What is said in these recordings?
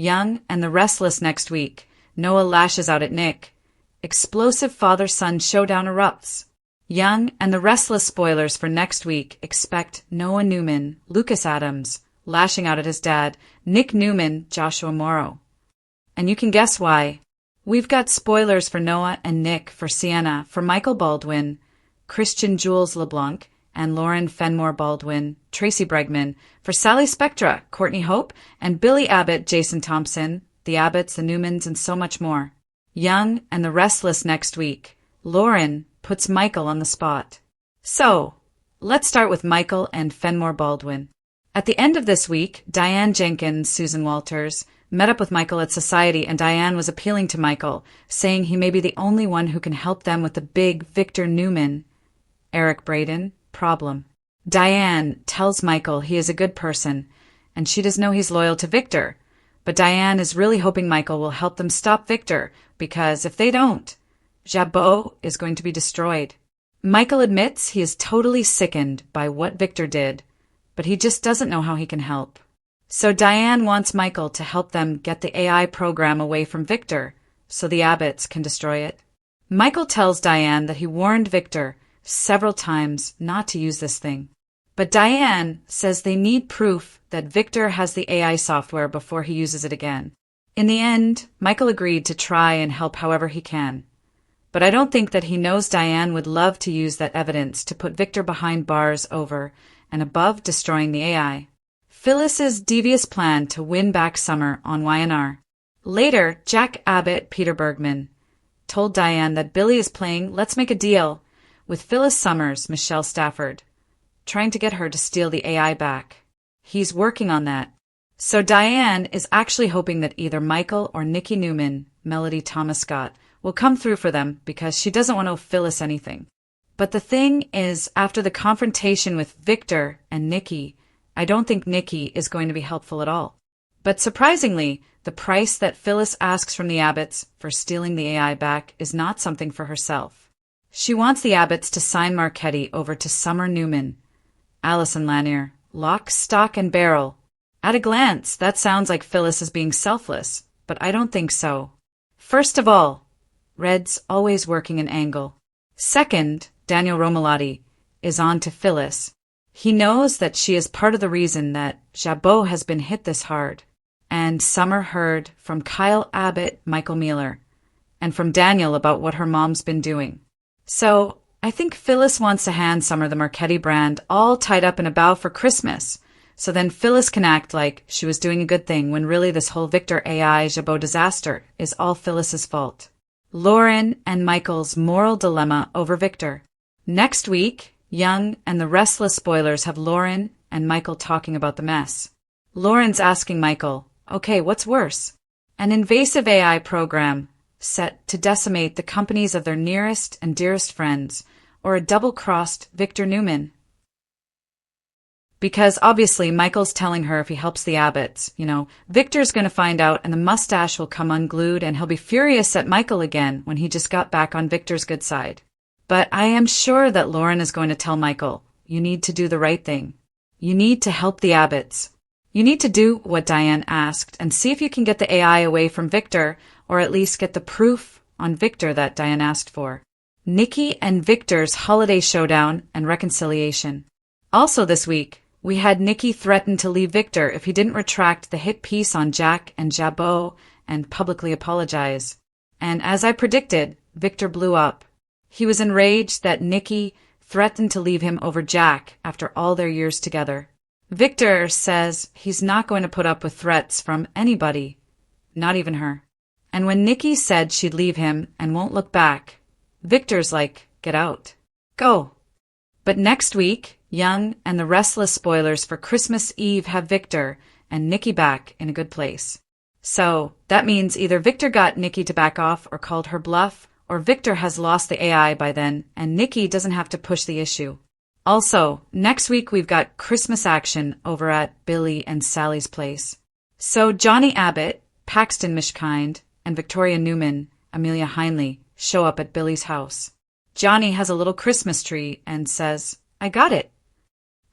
Young and the Restless next week. Noah lashes out at Nick. Explosive father-son showdown erupts. Young and the Restless spoilers for next week. Expect Noah Newman, Lucas Adams, lashing out at his dad, Nick Newman, Joshua Morrow. And you can guess why. We've got spoilers for Noah and Nick, for Sienna, for Michael Baldwin, Christian Jules LeBlanc, and Lauren Fenmore Baldwin, Tracy Bregman, for Sally Spectra, Courtney Hope, and Billy Abbott, Jason Thompson, the Abbotts, the Newmans, and so much more. Young and the Restless next week. Lauren puts Michael on the spot. So, let's start with Michael and Fenmore Baldwin. At the end of this week, Diane Jenkins, Susan Walters, met up with Michael at Society, and Diane was appealing to Michael, saying he may be the only one who can help them with the big Victor Newman, Eric Braden, problem. Diane tells Michael he is a good person, and she does know he's loyal to Victor, but Diane is really hoping Michael will help them stop Victor, because if they don't, Jabot is going to be destroyed. Michael admits he is totally sickened by what Victor did, but he just doesn't know how he can help. So Diane wants Michael to help them get the AI program away from Victor, so the Abbotts can destroy it. Michael tells Diane that he warned Victor several times not to use this thing. But Diane says they need proof that Victor has the AI software before he uses it again. In the end, Michael agreed to try and help however he can. But I don't think that he knows Diane would love to use that evidence to put Victor behind bars over and above destroying the AI. Phyllis's devious plan to win back Summer on Y&R. Later, Jack Abbott, Peter Bergman, told Diane that Billy is playing Let's Make a Deal with Phyllis Summers, Michelle Stafford, trying to get her to steal the AI back. He's working on that. So Diane is actually hoping that either Michael or Nikki Newman, Melody Thomas Scott, will come through for them because she doesn't want to owe Phyllis anything. But the thing is, after the confrontation with Victor and Nikki, I don't think Nikki is going to be helpful at all. But surprisingly, the price that Phyllis asks from the Abbotts for stealing the AI back is not something for herself. She wants the Abbotts to sign Marchetti over to Summer Newman, Allison Lanier, lock, stock, and barrel. At a glance, that sounds like Phyllis is being selfless, but I don't think so. First of all, Red's always working an angle. Second, Daniel Romalotti is on to Phyllis. He knows that she is part of the reason that Jabot has been hit this hard. And Summer heard from Kyle Abbott, Michael Mueller, and from Daniel about what her mom's been doing. So, I think Phyllis wants to hand Summer the Marchetti brand all tied up in a bow for Christmas, so then Phyllis can act like she was doing a good thing when really this whole Victor AI Jabot disaster is all Phyllis's fault. Lauren and Michael's moral dilemma over Victor. Next week, Young and the Restless spoilers have Lauren and Michael talking about the mess. Lauren's asking Michael, okay, what's worse? An invasive AI program set to decimate the companies of their nearest and dearest friends, or a double-crossed Victor Newman? Because obviously Michael's telling her if he helps the Abbotts, Victor's going to find out and the mustache will come unglued and he'll be furious at Michael again when he just got back on Victor's good side. But I am sure that Lauren is going to tell Michael, you need to do the right thing. You need to help the Abbotts. You need to do what Diane asked and see if you can get the AI away from Victor, or at least get the proof on Victor that Diane asked for. Nikki and Victor's holiday showdown and reconciliation. Also this week, we had Nikki threaten to leave Victor if he didn't retract the hit piece on Jack and Jabot and publicly apologize. And as I predicted, Victor blew up. He was enraged that Nikki threatened to leave him over Jack after all their years together. Victor says he's not going to put up with threats from anybody, not even her. And when Nikki said she'd leave him and won't look back, Victor's like, get out. Go. But next week, Young and the Restless spoilers for Christmas Eve have Victor and Nikki back in a good place. So that means either Victor got Nikki to back off or called her bluff, or Victor has lost the AI by then and Nikki doesn't have to push the issue. Also, next week we've got Christmas action over at Billy and Sally's place. So Johnny Abbott, Paxton Mishkind, and Victoria Newman, Amelia Heinley, show up at Billy's house. Johnny has a little Christmas tree and says, I got it.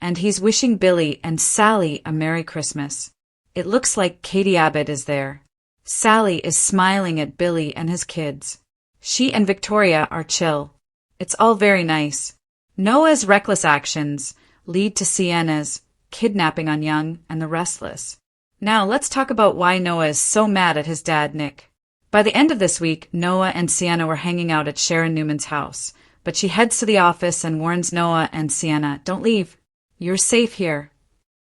And he's wishing Billy and Sally a Merry Christmas. it looks like Katie Abbott is there. Sally is smiling at Billy and his kids. She and Victoria are chill. It's all very nice. Noah's reckless actions lead to Sienna's kidnapping on Young and the Restless. Now let's talk about why Noah is so mad at his dad, Nick. By the end of this week, Noah and Sienna were hanging out at Sharon Newman's house, but she heads to the office and warns Noah and Sienna, "Don't leave. You're safe here."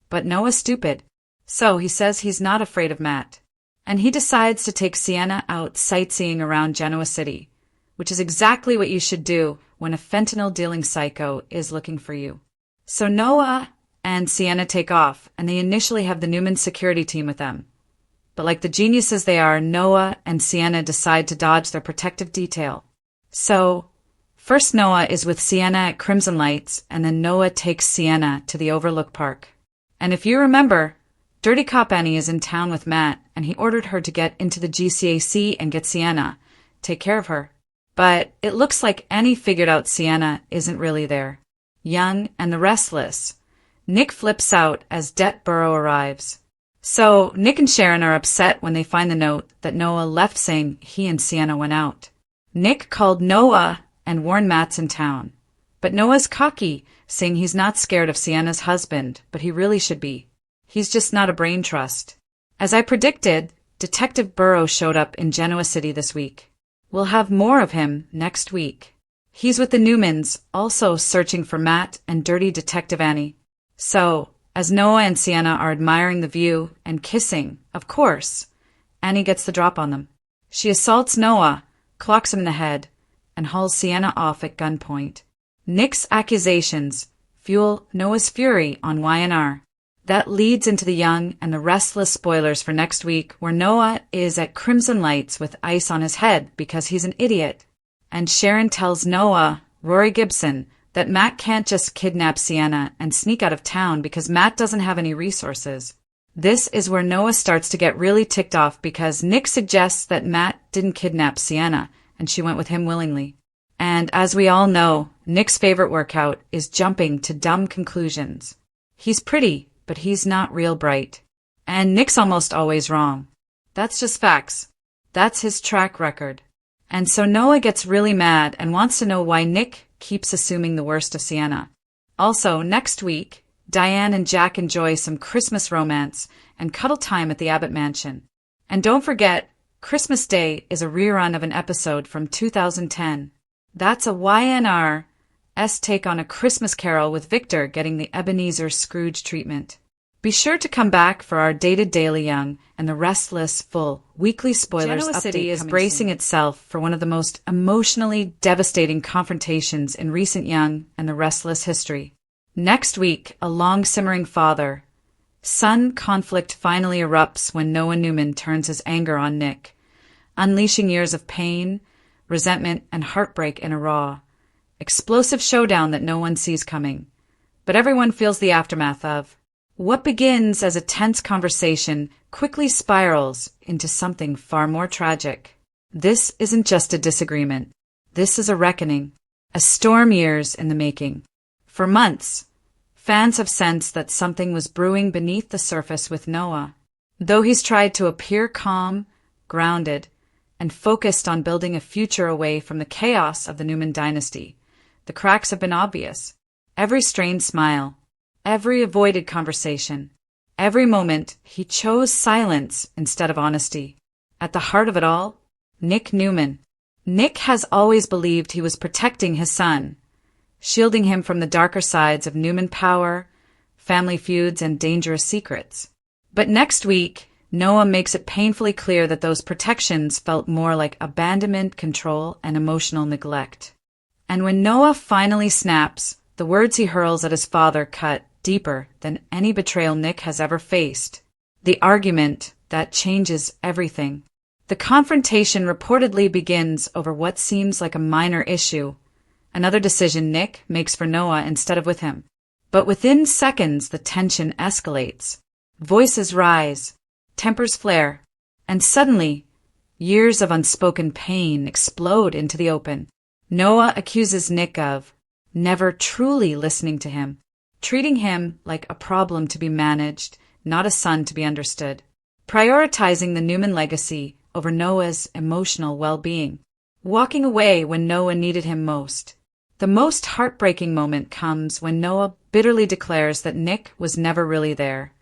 But Noah's stupid, so he says he's not afraid of Matt. And he decides to take Sienna out sightseeing around Genoa City, which is exactly what you should do when a fentanyl-dealing psycho is looking for you. So Noah and Sienna take off, and they initially have the Newman security team with them. But like the geniuses they are, Noah and Sienna decide to dodge their protective detail. So, first Noah is with Sienna at Crimson Lights, and then Noah takes Sienna to the Overlook Park. And if you remember, Dirty Cop Annie is in town with Matt, and he ordered her to get into the GCAC and get Sienna, take care of her. But it looks like Annie figured out Sienna isn't really there. Young and the Restless. Nick flips out as Det Burrow arrives. So Nick and Sharon are upset when they find the note that Noah left saying he and Sienna went out. Nick called Noah and warned Matt's in town. But Noah's cocky, saying he's not scared of Sienna's husband, but he really should be. He's just not a brain trust. As I predicted, Detective Burrow showed up in Genoa City this week. We'll have more of him next week. He's with the Newmans, also searching for Matt and Dirty Detective Annie. So, as Noah and Sienna are admiring the view and kissing, of course, Annie gets the drop on them. She assaults Noah, clocks him in the head, and hauls Sienna off at gunpoint. Nick's accusations fuel Noah's fury on Y&R. That leads into the Young and the Restless spoilers for next week, where Noah is at Crimson Lights with ice on his head because he's an idiot. And Sharon tells Noah, Rory Gibson, that Matt can't just kidnap Sienna and sneak out of town because Matt doesn't have any resources. This is where Noah starts to get really ticked off because Nick suggests that Matt didn't kidnap Sienna and she went with him willingly. And as we all know, Nick's favorite workout is jumping to dumb conclusions. He's pretty, but he's not real bright. And Nick's almost always wrong. That's just facts. That's his track record. And so Noah gets really mad and wants to know why Nick keeps assuming the worst of Sienna. Also, next week, Diane and Jack enjoy some Christmas romance and cuddle time at the Abbott Mansion. And don't forget, Christmas Day is a rerun of an episode from 2010. That's a Y&R's take on A Christmas Carol with Victor getting the Ebenezer Scrooge treatment. Be sure to come back for our dated Daily Young and the Restless full weekly spoilers. Genoa City is bracing itself for one of the most emotionally devastating confrontations in recent Young and the Restless history. Next week, a long-simmering father-son conflict finally erupts when Noah Newman turns his anger on Nick, unleashing years of pain, resentment, and heartbreak in a raw, explosive showdown that no one sees coming, but everyone feels the aftermath of. What begins as a tense conversation quickly spirals into something far more tragic. This isn't just a disagreement. This is a reckoning, a storm years in the making. For months, fans have sensed that something was brewing beneath the surface with Noah. Though he's tried to appear calm, grounded, and focused on building a future away from the chaos of the Newman dynasty, the cracks have been obvious. Every strained smile, every avoided conversation, every moment he chose silence instead of honesty. At the heart of it all, Nick Newman. Nick has always believed he was protecting his son, shielding him from the darker sides of Newman power, family feuds, and dangerous secrets. But next week, Noah makes it painfully clear that those protections felt more like abandonment, control, and emotional neglect. And when Noah finally snaps, the words he hurls at his father cut deeper than any betrayal Nick has ever faced. The argument that changes everything. The confrontation reportedly begins over what seems like a minor issue, another decision Nick makes for Noah instead of with him. But within seconds, the tension escalates. Voices rise, tempers flare, and suddenly, years of unspoken pain explode into the open. Noah accuses Nick of never truly listening to him, treating him like a problem to be managed, not a son to be understood. Prioritizing the Newman legacy over Noah's emotional well-being. Walking away when Noah needed him most. The most heartbreaking moment comes when Noah bitterly declares that Nick was never really there.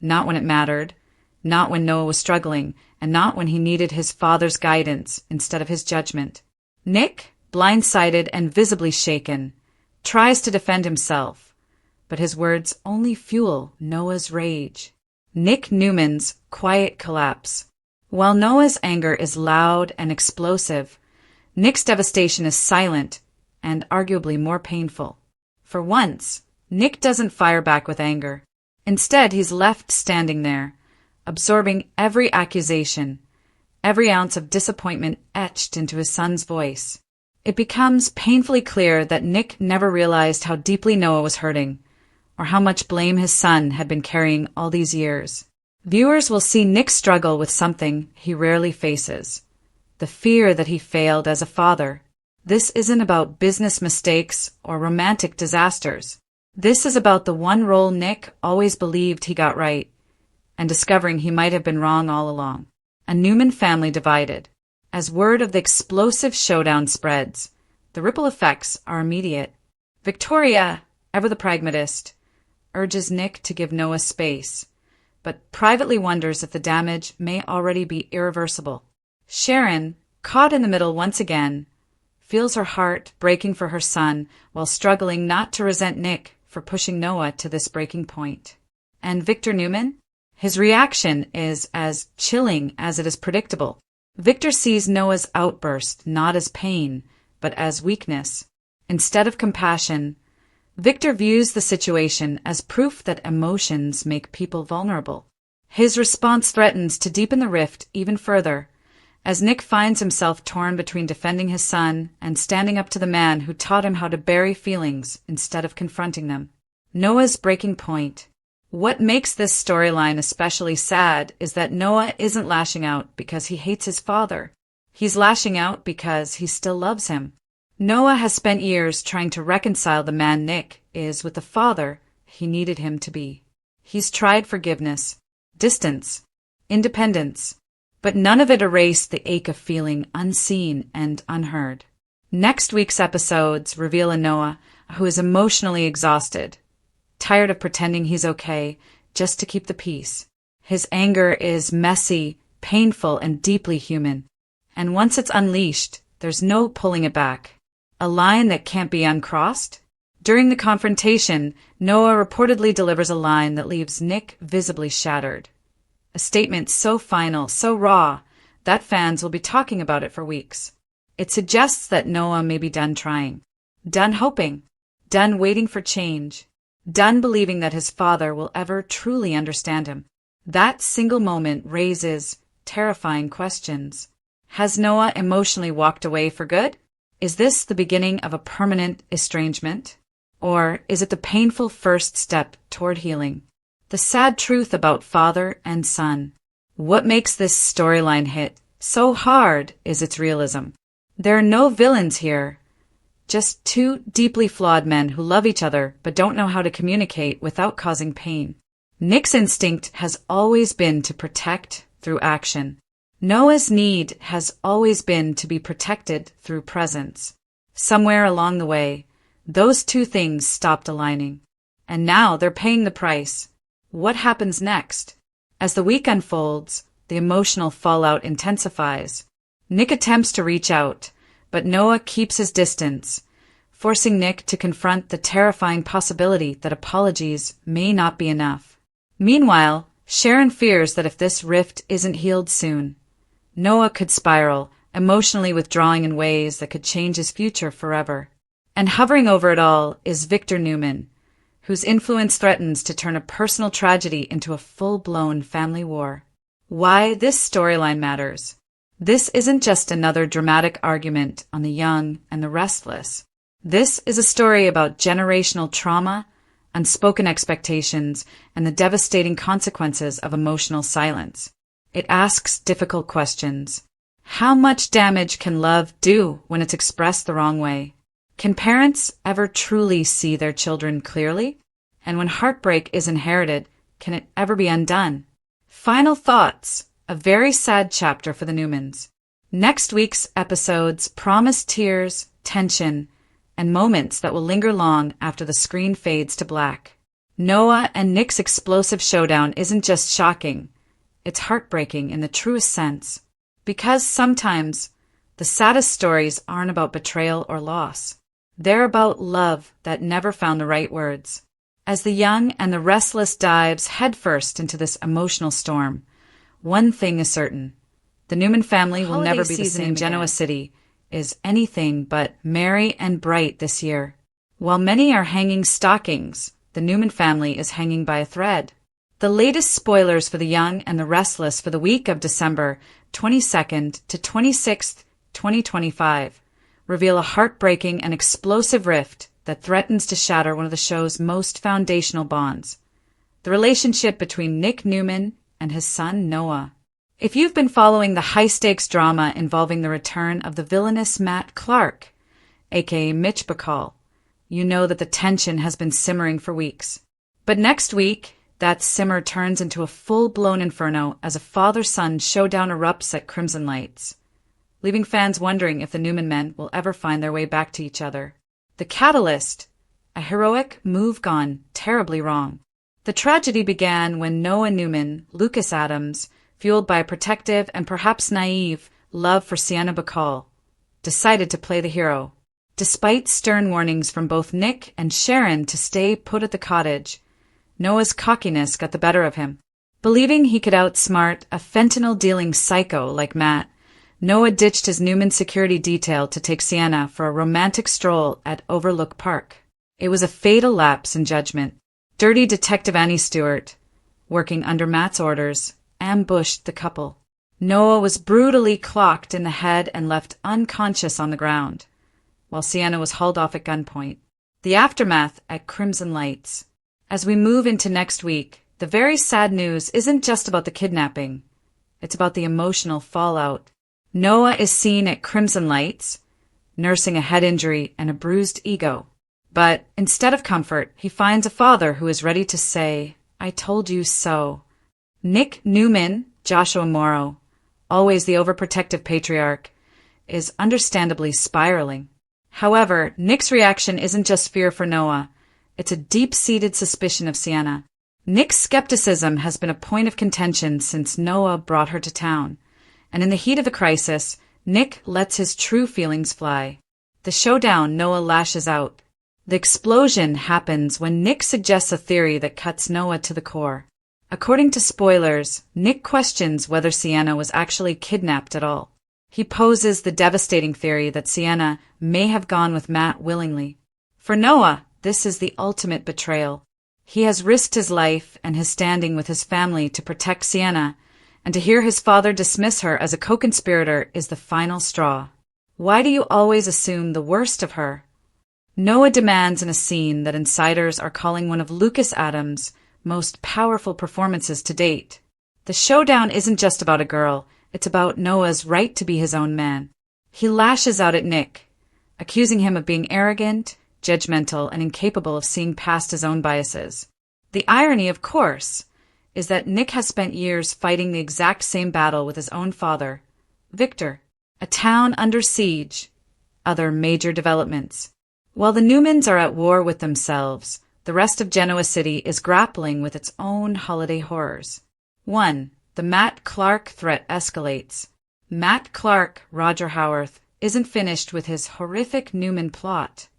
Not when it mattered, not when Noah was struggling, and not when he needed his father's guidance instead of his judgment. Nick, blindsided and visibly shaken, tries to defend himself, but his words only fuel Noah's rage. Nick Newman's quiet collapse. While Noah's anger is loud and explosive, Nick's devastation is silent and arguably more painful. For once, Nick doesn't fire back with anger. Instead, he's left standing there, absorbing every accusation, every ounce of disappointment etched into his son's voice. It becomes painfully clear that Nick never realized how deeply Noah was hurting, or how much blame his son had been carrying all these years. Viewers will see Nick struggle with something he rarely faces: the fear that he failed as a father. This isn't about business mistakes or romantic disasters. This is about the one role Nick always believed he got right, and discovering he might have been wrong all along. A Newman family divided. As word of the explosive showdown spreads, the ripple effects are immediate. Victoria, ever the pragmatist, urges Nick to give Noah space, but privately wonders if the damage may already be irreversible. Sharon, caught in the middle once again, feels her heart breaking for her son while struggling not to resent Nick for pushing Noah to this breaking point. And Victor Newman? His reaction is as chilling as it is predictable. Victor sees Noah's outburst not as pain, but as weakness. Instead of compassion, Victor views the situation as proof that emotions make people vulnerable. His response threatens to deepen the rift even further, as Nick finds himself torn between defending his son and standing up to the man who taught him how to bury feelings instead of confronting them. Noah's breaking point. What makes this storyline especially sad is that Noah isn't lashing out because he hates his father. He's lashing out because he still loves him. Noah has spent years trying to reconcile the man Nick is with the father he needed him to be. He's tried forgiveness, distance, independence, but none of it erased the ache of feeling unseen and unheard. Next week's episodes reveal a Noah who is emotionally exhausted, tired of pretending he's okay just to keep the peace. His anger is messy, painful, and deeply human. And once it's unleashed, there's no pulling it back. A line that can't be uncrossed? During the confrontation, Noah reportedly delivers a line that leaves Nick visibly shattered. A statement so final, so raw, that fans will be talking about it for weeks. It suggests that Noah may be done trying, done hoping, done waiting for change, done believing that his father will ever truly understand him. That single moment raises terrifying questions. Has Noah emotionally walked away for good? Is this the beginning of a permanent estrangement? Or is it the painful first step toward healing? The sad truth about father and son. What makes this storyline hit so hard is its realism. There are no villains here, just two deeply flawed men who love each other but don't know how to communicate without causing pain. Nick's instinct has always been to protect through action. Noah's need has always been to be protected through presence. Somewhere along the way, those two things stopped aligning. And now they're paying the price. What happens next? As the week unfolds, the emotional fallout intensifies. Nick attempts to reach out, but Noah keeps his distance, forcing Nick to confront the terrifying possibility that apologies may not be enough. Meanwhile, Sharon fears that if this rift isn't healed soon, Noah could spiral, emotionally withdrawing in ways that could change his future forever. And hovering over it all is Victor Newman, whose influence threatens to turn a personal tragedy into a full-blown family war. Why this storyline matters. This isn't just another dramatic argument on the young and the restless. This is a story about generational trauma, unspoken expectations, and the devastating consequences of emotional silence. It asks difficult questions. How much damage can love do when it's expressed the wrong way? Can parents ever truly see their children clearly? And when heartbreak is inherited, Can it ever be undone? Final thoughts. A very sad chapter for the Newmans. Next week's episodes promise tears, tension, and moments that will linger long after the screen fades to black. Noah and Nick's explosive showdown isn't just shocking, it's heartbreaking in the truest sense. Because sometimes the saddest stories aren't about betrayal or loss. They're about love that never found the right words. As the young and the restless dives headfirst into this emotional storm, one thing is certain. The Newman family will never be the same. Genoa City is anything but merry and bright this year. While many are hanging stockings, the Newman family is hanging by a thread. The latest spoilers for The Young and the Restless for the week of December 22nd to 26th, 2025, reveal a heartbreaking and explosive rift that threatens to shatter one of the show's most foundational bonds, the relationship between Nick Newman and his son Noah. If you've been following the high-stakes drama involving the return of the villainous Matt Clark, aka Mitch Bacall, you know that the tension has been simmering for weeks. But next week, that simmer turns into a full-blown inferno as a father-son showdown erupts at Crimson Lights, leaving fans wondering if the Newman men will ever find their way back to each other. The catalyst, a heroic move gone terribly wrong. The tragedy began when Noah Newman, Lucas Adams, fueled by a protective and perhaps naive love for Sienna Bacall, decided to play the hero. Despite stern warnings from both Nick and Sharon to stay put at the cottage, Noah's cockiness got the better of him. Believing he could outsmart a fentanyl-dealing psycho like Matt, Noah ditched his Newman security detail to take Sienna for a romantic stroll at Overlook Park. It was a fatal lapse in judgment. Dirty Detective Annie Stewart, working under Matt's orders, ambushed the couple. Noah was brutally clocked in the head and left unconscious on the ground, while Sienna was hauled off at gunpoint. The aftermath at Crimson Lights. As we move into next week, the very sad news isn't just about the kidnapping. It's about the emotional fallout. Noah is seen at Crimson Lights, nursing a head injury and a bruised ego. But instead of comfort, he finds a father who is ready to say, "I told you so." Nick Newman, Joshua Morrow, always the overprotective patriarch, is understandably spiraling. However, Nick's reaction isn't just fear for Noah. It's a deep-seated suspicion of Sienna. Nick's skepticism has been a point of contention since Noah brought her to town, and in the heat of the crisis, Nick lets his true feelings fly. The showdown, Noah lashes out. The explosion happens when Nick suggests a theory that cuts Noah to the core. According to spoilers, Nick questions whether Sienna was actually kidnapped at all. He poses the devastating theory that Sienna may have gone with Matt willingly. For Noah, this is the ultimate betrayal. He has risked his life and his standing with his family to protect Sienna, and to hear his father dismiss her as a co-conspirator is the final straw. Why do you always assume the worst of her? Noah demands in a scene that insiders are calling one of Lucas Adams' most powerful performances to date. The showdown isn't just about a girl, it's about Noah's right to be his own man. He lashes out at Nick, accusing him of being arrogant, judgmental, and incapable of seeing past his own biases. The irony, of course, is that Nick has spent years fighting the exact same battle with his own father, Victor. A town under siege, other major developments. While the Newmans are at war with themselves, the rest of Genoa City is grappling with its own holiday horrors. 1. The Matt Clark threat escalates. Matt Clark, Roger Howarth, isn't finished with his horrific Newman plot.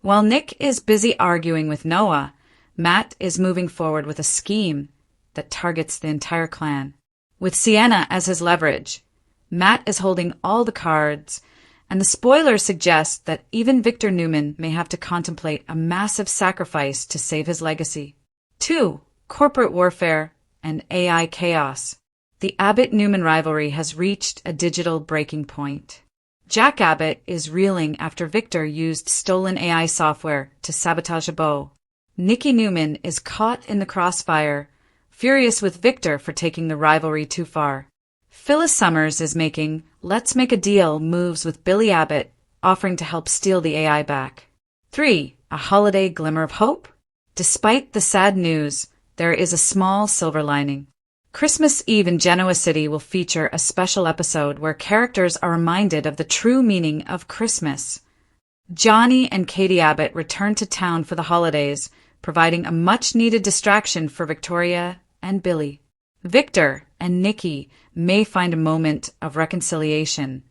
While Nick is busy arguing with Noah, Matt is moving forward with a scheme that targets the entire clan. With Sienna as his leverage, Matt is holding all the cards, and the spoilers suggest that even Victor Newman may have to contemplate a massive sacrifice to save his legacy. 2. Corporate warfare and AI chaos. The Abbott-Newman rivalry has reached a digital breaking point. Jack Abbott is reeling after Victor used stolen AI software to sabotage a bow. Nikki Newman is caught in the crossfire, furious with Victor for taking the rivalry too far. Phyllis Summers is making "let's make a deal" moves with Billy Abbott, offering to help steal the AI back. 3. A holiday glimmer of hope? Despite the sad news, there is a small silver lining. Christmas Eve in Genoa City will feature a special episode where characters are reminded of the true meaning of Christmas. Johnny and Katie Abbott return to town for the holidays, providing a much-needed distraction for Victoria and Billy. Victor and Nikki may find a moment of reconciliation,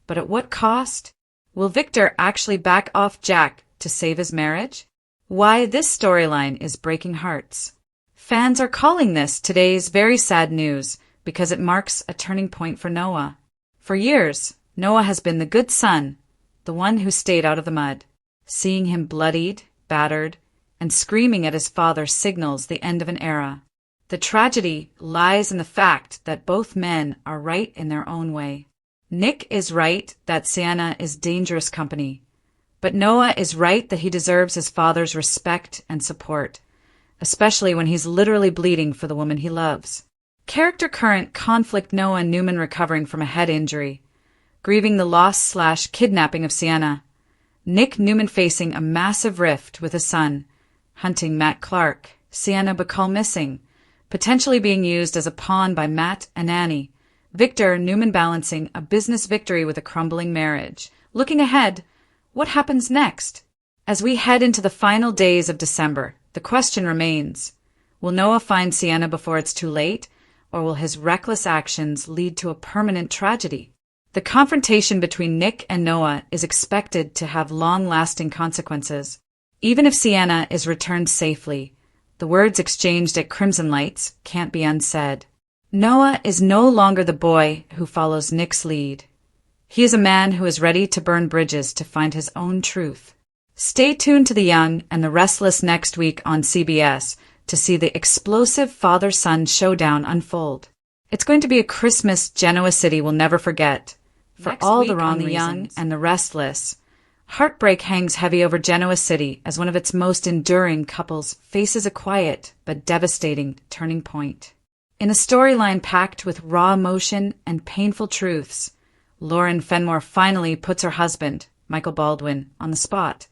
but at what cost? Will Victor actually back off Jack to save his marriage? Why this storyline is breaking hearts. Fans are calling this today's very sad news because it marks a turning point for Noah. For years, Noah has been the good son, the one who stayed out of the mud. Seeing him bloodied, battered, and screaming at his father signals the end of an era. The tragedy lies in the fact that both men are right in their own way. Nick is right that Sienna is dangerous company, but Noah is right that he deserves his father's respect and support, especially when he's literally bleeding for the woman he loves. Character current conflict: Noah Newman recovering from a head injury, grieving the loss/kidnapping of Sienna. Nick Newman facing a massive rift with his son, hunting Matt Clark. Sienna Bacall missing, potentially being used as a pawn by Matt and Annie. Victor Newman balancing a business victory with a crumbling marriage. Looking ahead, what happens next? As we head into the final days of December, the question remains, will Noah find Sienna before it's too late, or will his reckless actions lead to a permanent tragedy? The confrontation between Nick and Noah is expected to have long-lasting consequences. Even if Sienna is returned safely, the words exchanged at Crimson Lights can't be unsaid. Noah is no longer the boy who follows Nick's lead. He is a man who is ready to burn bridges to find his own truth. Stay tuned to The Young and the Restless next week on CBS to see the explosive father-son showdown unfold. It's going to be a Christmas Genoa City we'll never forget. For Next all week the wrong on The Young and the Restless, heartbreak hangs heavy over Genoa City as one of its most enduring couples faces a quiet but devastating turning point. In a storyline packed with raw emotion and painful truths, Lauren Fenmore finally puts her husband, Michael Baldwin, on the spot.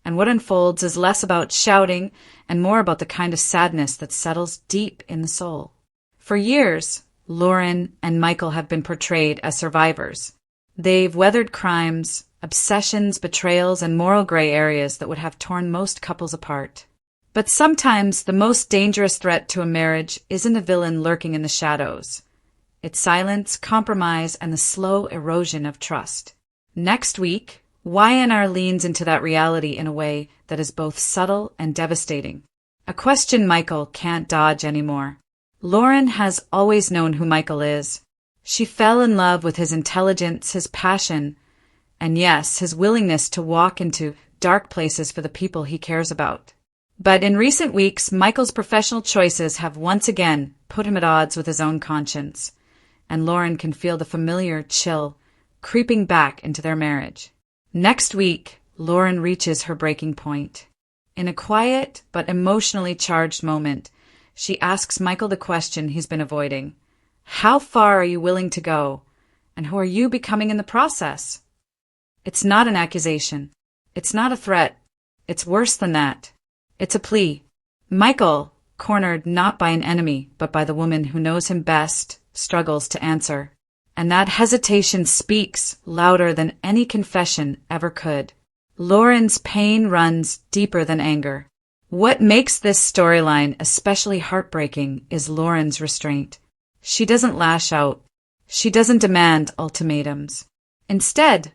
And what unfolds is less about shouting and more about the kind of sadness that settles deep in the soul. For years, Lauren and Michael have been portrayed as survivors. They've weathered crimes, obsessions, betrayals, and moral gray areas that would have torn most couples apart. But sometimes the most dangerous threat to a marriage isn't a villain lurking in the shadows. It's silence, compromise, and the slow erosion of trust. Next week, Y&R leans into that reality in a way that is both subtle and devastating. A question Michael can't dodge anymore. Lauren has always known who Michael is. She fell in love with his intelligence, his passion, and yes, his willingness to walk into dark places for the people he cares about. But in recent weeks, Michael's professional choices have once again put him at odds with his own conscience, and Lauren can feel the familiar chill creeping back into their marriage. Next week, Lauren reaches her breaking point. In a quiet but emotionally charged moment, she asks Michael the question he's been avoiding. How far are you willing to go, and who are you becoming in the process? It's not an accusation. It's not a threat. It's worse than that. It's a plea. Michael, cornered not by an enemy, but by the woman who knows him best, struggles to answer. And that hesitation speaks louder than any confession ever could. Lauren's pain runs deeper than anger. What makes this storyline especially heartbreaking is Lauren's restraint. She doesn't lash out. She doesn't demand ultimatums. Instead,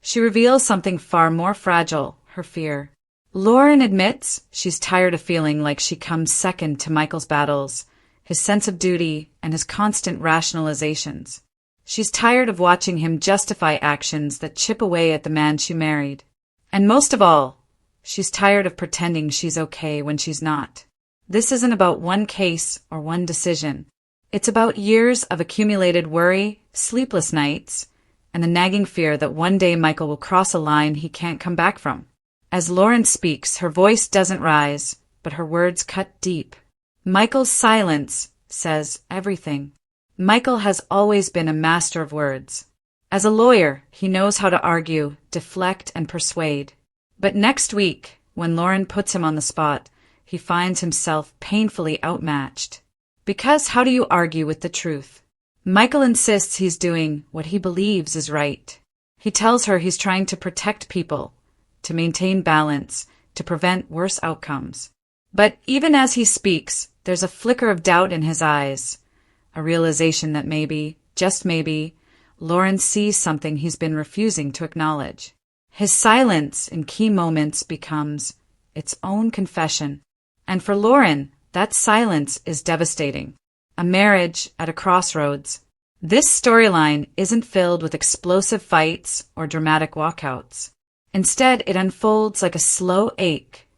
she reveals something far more fragile, her fear. Lauren admits she's tired of feeling like she comes second to Michael's battles, his sense of duty, and his constant rationalizations. She's tired of watching him justify actions that chip away at the man she married. And most of all, she's tired of pretending she's okay when she's not. This isn't about one case or one decision. It's about years of accumulated worry, sleepless nights, and the nagging fear that one day Michael will cross a line he can't come back from. As Lauren speaks, her voice doesn't rise, but her words cut deep. Michael's silence says everything. Michael has always been a master of words. As a lawyer, he knows how to argue, deflect, and persuade. But next week, when Lauren puts him on the spot, he finds himself painfully outmatched. Because how do you argue with the truth? Michael insists he's doing what he believes is right. He tells her he's trying to protect people, to maintain balance, to prevent worse outcomes. But even as he speaks, there's a flicker of doubt in his eyes, a realization that maybe, just maybe, Lauren sees something he's been refusing to acknowledge. His silence in key moments becomes its own confession. And for Lauren, that silence is devastating. A marriage at a crossroads. This storyline isn't filled with explosive fights or dramatic walkouts. Instead, it unfolds like a slow ache,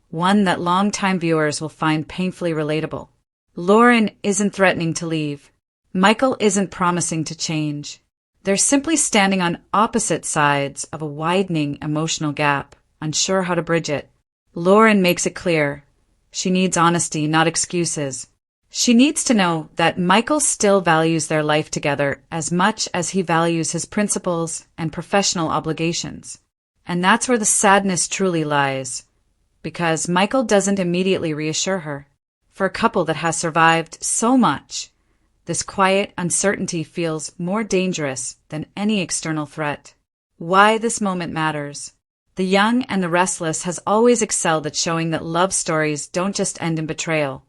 one that longtime viewers will find painfully relatable. Lauren isn't threatening to leave. Michael isn't promising to change. They're simply standing on opposite sides of a widening emotional gap, unsure how to bridge it. Lauren makes it clear. She needs honesty, not excuses. She needs to know that Michael still values their life together as much as he values his principles and professional obligations. And that's where the sadness truly lies, because Michael doesn't immediately reassure her. For a couple that has survived so much, this quiet uncertainty feels more dangerous than any external threat. Why this moment matters. The Young and the Restless has always excelled at showing that love stories don't just end in betrayal.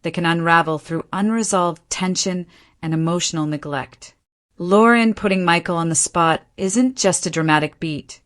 They can unravel through unresolved tension and emotional neglect. Lauren putting Michael on the spot isn't just a dramatic beat.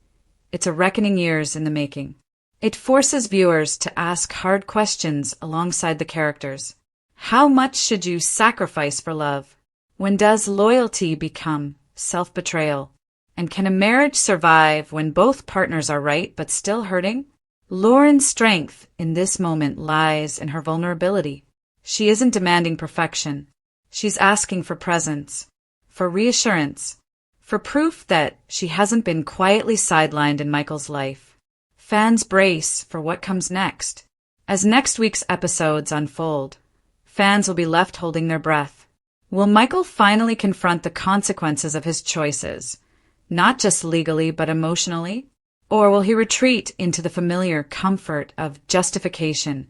It's a reckoning years in the making. It forces viewers to ask hard questions alongside the characters. How much should you sacrifice for love? When does loyalty become self-betrayal? And can a marriage survive when both partners are right but still hurting? Lauren's strength in this moment lies in her vulnerability. She isn't demanding perfection. She's asking for presence, for reassurance, for proof that she hasn't been quietly sidelined in Michael's life. Fans brace for what comes next. As next week's episodes unfold, fans will be left holding their breath. Will Michael finally confront the consequences of his choices, not just legally but emotionally? Or will he retreat into the familiar comfort of justification,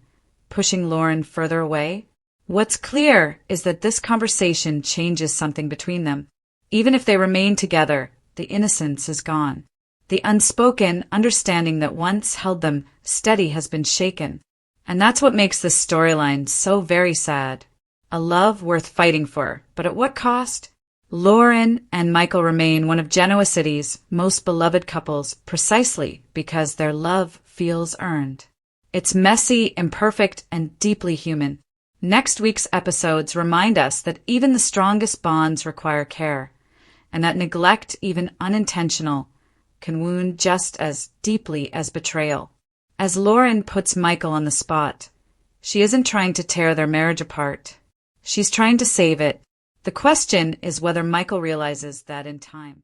pushing Lauren further away? What's clear is that this conversation changes something between them. Even if they remain together, the innocence is gone. The unspoken understanding that once held them steady has been shaken. And that's what makes this storyline so very sad. A love worth fighting for, but at what cost? Lauren and Michael remain one of Genoa City's most beloved couples precisely because their love feels earned. It's messy, imperfect, and deeply human. Next week's episodes remind us that even the strongest bonds require care, and that neglect, even unintentional, can wound just as deeply as betrayal. As Lauren puts Michael on the spot, she isn't trying to tear their marriage apart. She's trying to save it. The question is whether Michael realizes that in time.